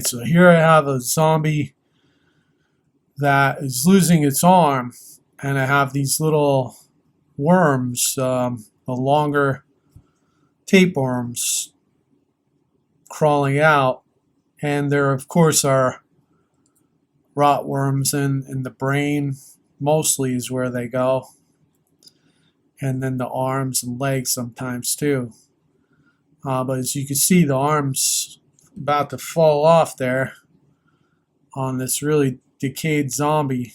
Alright, so here I have a zombie that is losing its arm, and I have these little worms, the longer tapeworms crawling out, and there of course are rot worms in the brain, mostly is where they go, and then the arms and legs sometimes too. But as you can see, the arm's about to fall off there on this really decayed zombie.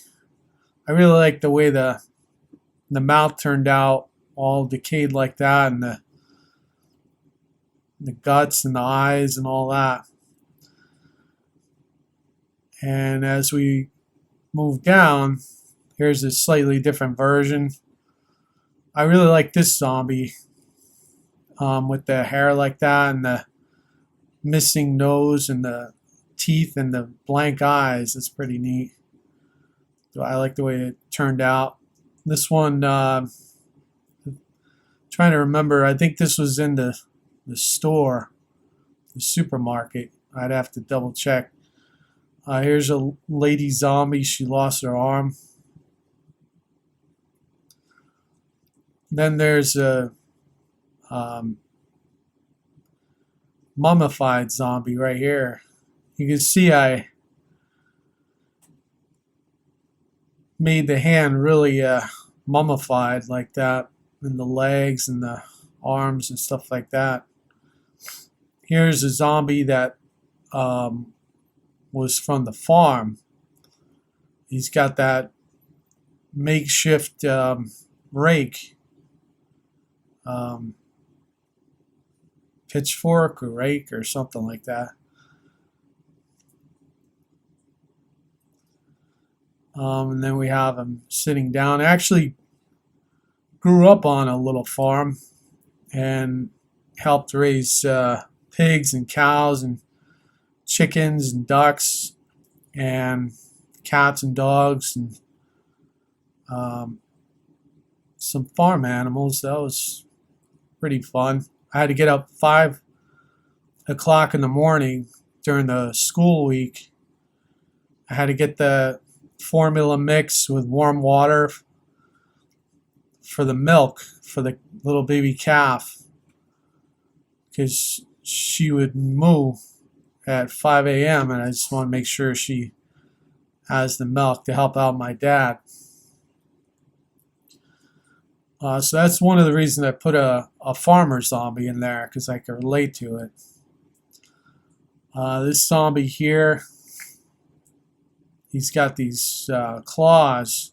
I really like the way the mouth turned out, all decayed like that, and the guts and the eyes and all that. And as we move down, here's a slightly different version. I really like this zombie with the hair like that and the missing nose and the teeth and the blank eyes. It's pretty neat. I like the way it turned out. This one, trying to remember, I think this was in the store, the supermarket. I'd have to double check. Here's a lady zombie. She lost her arm. Then there's a mummified zombie right here. You can see I made the hand really mummified like that, and the legs and the arms and stuff like that. Here's a zombie that was from the farm. He's got that makeshift rake, pitchfork or rake or something like that. And then we have him sitting down. I actually grew up on a little farm and helped raise pigs and cows and chickens and ducks and cats and dogs and some farm animals. That was pretty fun. I had to get up 5 o'clock in the morning during the school week. I had to get the formula mix with warm water for the milk for the little baby calf, because she would moo at 5 a.m. and I just want to make sure she has the milk to help out my dad. So that's one of the reasons I put a farmer zombie in there, because I can relate to it. This zombie here, he's got these claws.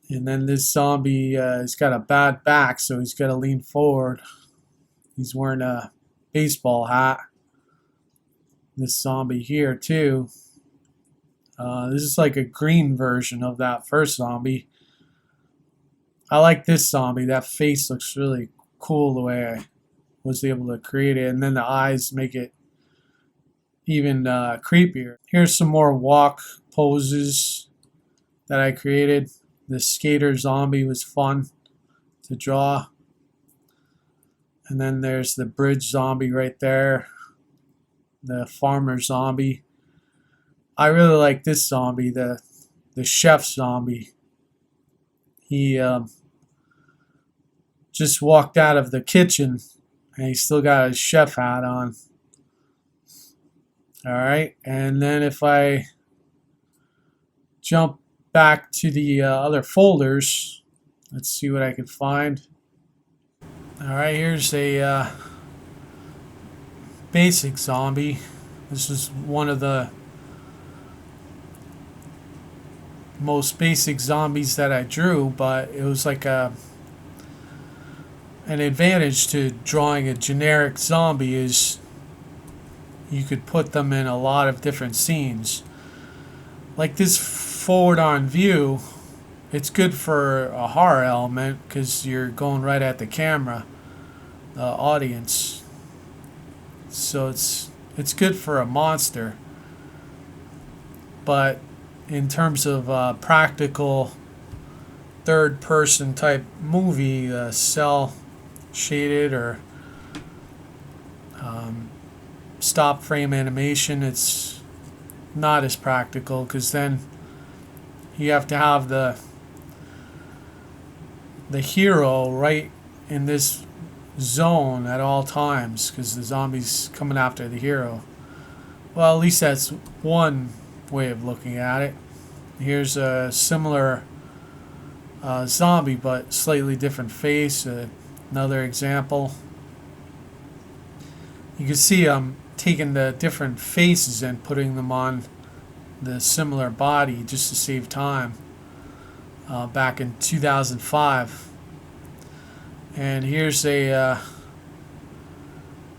And then this zombie has got a bad back, so he's got to lean forward. He's wearing a baseball hat. This zombie here too. This is like a green version of that first zombie. I like this zombie. That face looks really cool the way I was able to create it. And then the eyes make it even creepier. Here's some more walk poses that I created. The skater zombie was fun to draw. And then there's the bridge zombie right there. The farmer zombie. I really like this zombie, the chef zombie. He just walked out of the kitchen and he still got his chef hat on. Alright, and then if I jump back to the other folders, let's see what I can find. Alright, here's a basic zombie. This is one of the most basic zombies that I drew, but it was like an advantage to drawing a generic zombie is you could put them in a lot of different scenes. Like this forward on view, it's good for a horror element because you're going right at the camera, the audience. So it's good for a monster. But in terms of practical third-person type movie, cell shaded or stop frame animation, it's not as practical because then you have to have the hero right in this zone at all times because the zombie's coming after the hero. Well, at least that's one way of looking at it. Here's a similar zombie but slightly different face. Another example. You can see I'm taking the different faces and putting them on the similar body just to save time. Back in 2005. And here's a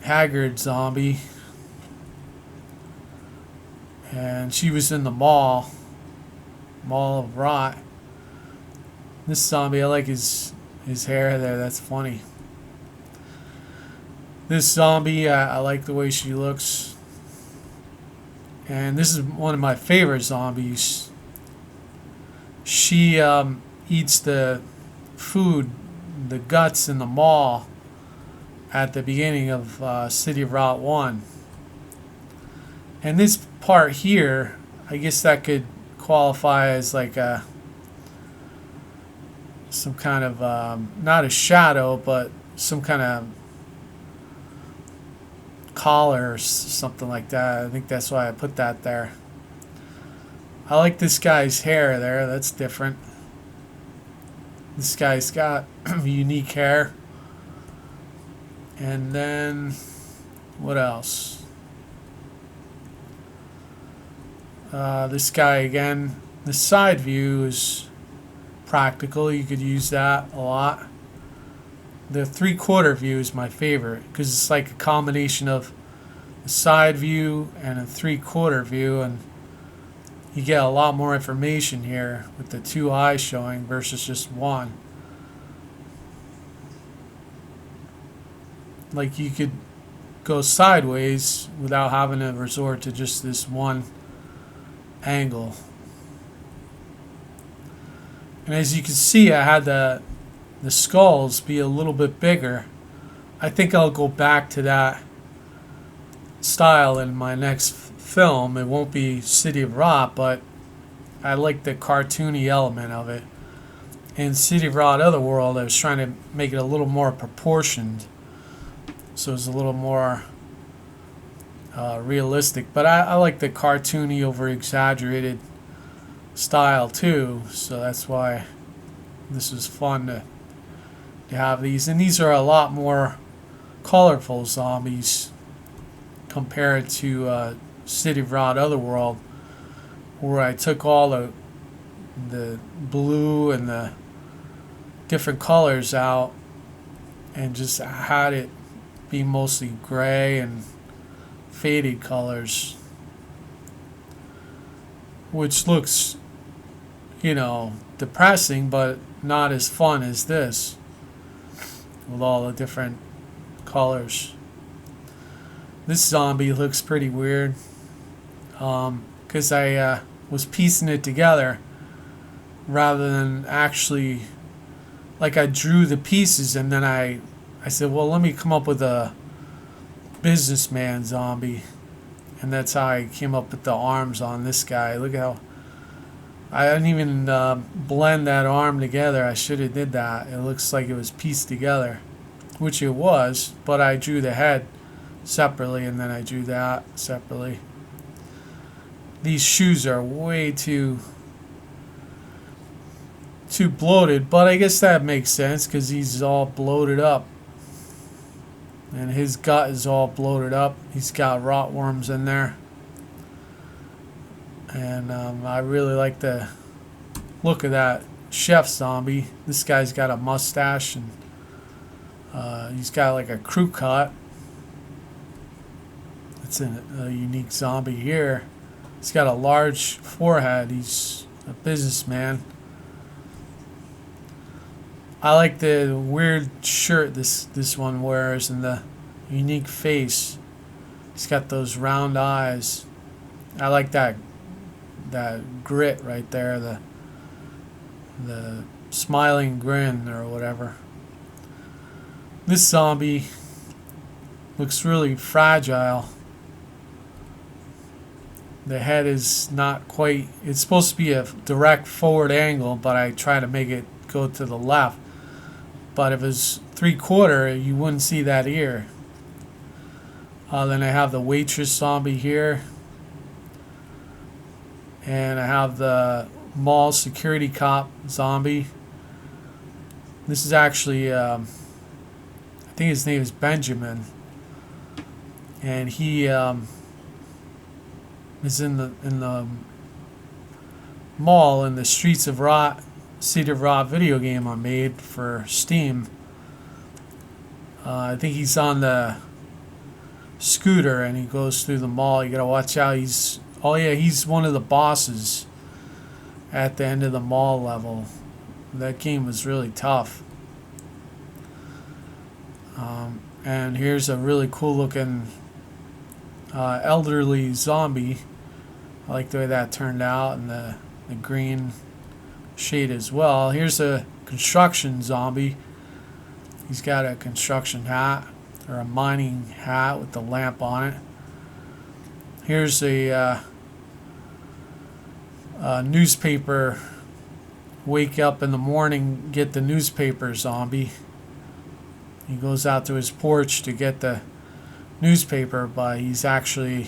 haggard zombie. And she was in the mall of Rott. This zombie, I like his hair there, that's funny. This zombie, I like the way she looks. And this is one of my favorite zombies. She eats the food, the guts in the mall at the beginning of City of Rott 1. And this part here, I guess that could qualify as like some kind of, not a shadow, but some kind of collar or something like that. I think that's why I put that there. I like this guy's hair there. That's different. This guy's got unique hair. And then, what else? This guy again. The side view is practical. You could use that a lot. The 3/4 view is my favorite because it's like a combination of a side view and a 3/4 view, and you get a lot more information here with the 2 eyes showing versus just one. Like you could go sideways without having to resort to just this one angle. And as you can see, I had the skulls be a little bit bigger. I think I'll go back to that style in my next film. It won't be City of Rott, but I like the cartoony element of it. In City of Rott Otherworld, I was trying to make it a little more proportioned, so it's a little more realistic. But I like the cartoony, over-exaggerated style too, so that's why this was fun to have these. And these are a lot more colorful zombies compared to City of Rott Otherworld, where I took all the blue and the different colors out and just had it be mostly gray and faded colors, which looks, depressing, but not as fun as this with all the different colors. This zombie looks pretty weird because I was piecing it together rather than actually, like, I drew the pieces and then I said, well, let me come up with a businessman zombie, and that's how I came up with the arms on this guy. Look how I didn't even blend that arm together. I should have did that. It looks like it was pieced together, which it was, but I drew the head separately and then I drew that separately. These shoes are way too bloated, but I guess that makes sense because he's all bloated up and his gut is all bloated up. He's got rot worms in there. And I really like the look of that chef zombie. This guy's got a mustache and he's got like a crew cut. It's a unique zombie here. He's got a large forehead. He's a businessman. I like the weird shirt this one wears and the unique face. He's got those round eyes. I like that grit right there, the smiling grin or whatever. This zombie looks really fragile. The head is not quite, it's supposed to be a direct forward angle, but I try to make it go to the left. But if it's 3/4, you wouldn't see that ear. Then I have the waitress zombie here. And I have the mall security cop zombie. This is actually, I think his name is Benjamin. And he is in the mall in the Streets of Rott, City of Rott video game I made for Steam. I think he's on the scooter and he goes through the mall. You gotta watch out. He's one of the bosses at the end of the mall level. That game was really tough. And here's a really cool looking elderly zombie. I like the way that turned out, and the green shade as well. Here's a construction zombie. He's got a construction hat, or a mining hat with the lamp on it. Here's a newspaper, wake up in the morning, get the newspaper zombie. He goes out to his porch to get the newspaper, but he's actually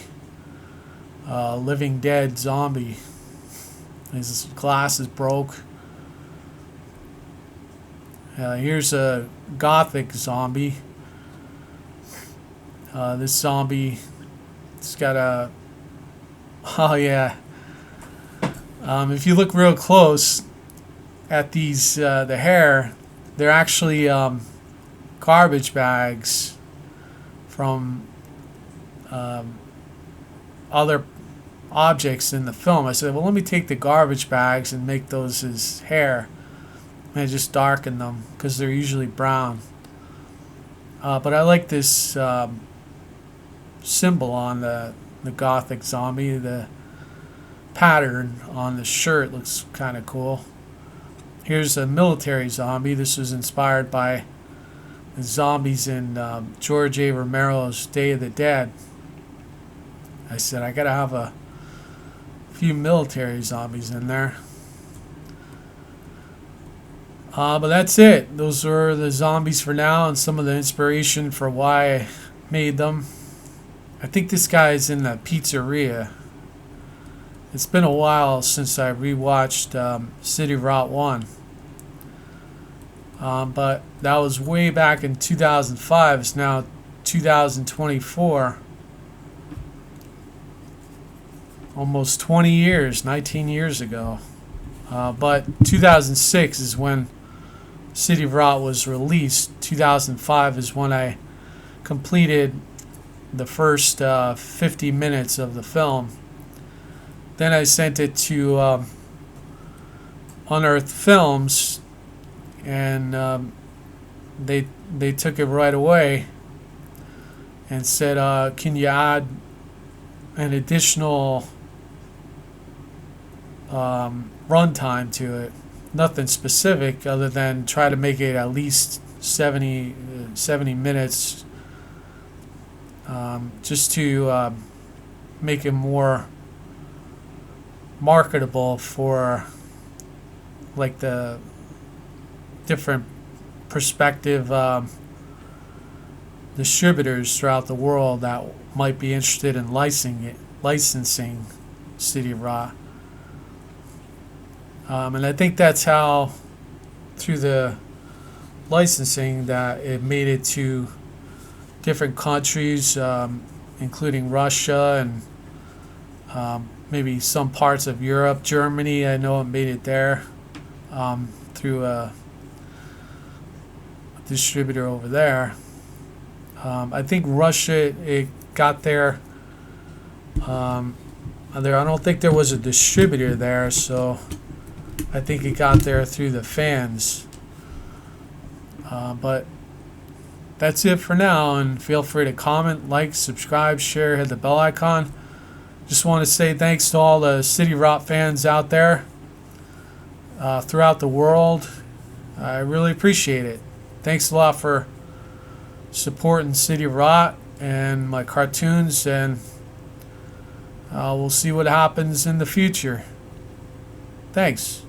a living dead zombie. His glass is broke. Here's a gothic zombie. This zombie, it's got a, oh yeah. If you look real close at these, the hair, they're actually garbage bags from other objects in the film. I said, well, let me take the garbage bags and make those his hair. And I just darken them because they're usually brown. But I like this symbol on the gothic zombie. The pattern on the shirt looks kind of cool. Here's a military zombie. This was inspired by the zombies in George A. Romero's Day of the Dead. I said, I gotta have a few military zombies in there. But that's it. Those are the zombies for now, and some of the inspiration for why I made them. I think this guy is in the pizzeria. It's been a while since I rewatched City of Rott 1. But that was way back in 2005. It's now 2024. Almost 20 years, 19 years ago. But 2006 is when City of Rott was released. 2005 is when I completed the first 50 minutes of the film. Then I sent it to Unearthed Films, and they took it right away and said, can you add an additional runtime to it? Nothing specific other than try to make it at least 70 minutes, just to make it more marketable for like the different prospective distributors throughout the world that might be interested in licensing City of Rott. And I think that's how, through the licensing, that it made it to different countries, including Russia and maybe some parts of Europe. Germany, I know it made it there through a distributor over there. I think Russia, it got there. I don't think there was a distributor there, so I think it got there through the fans. But that's it for now, and feel free to comment, like, subscribe, share, hit the bell icon. Just want to say thanks to all the City of Rott fans out there throughout the world. I really appreciate it. Thanks a lot for supporting City of Rott and my cartoons, and We'll see what happens in the future. Thanks.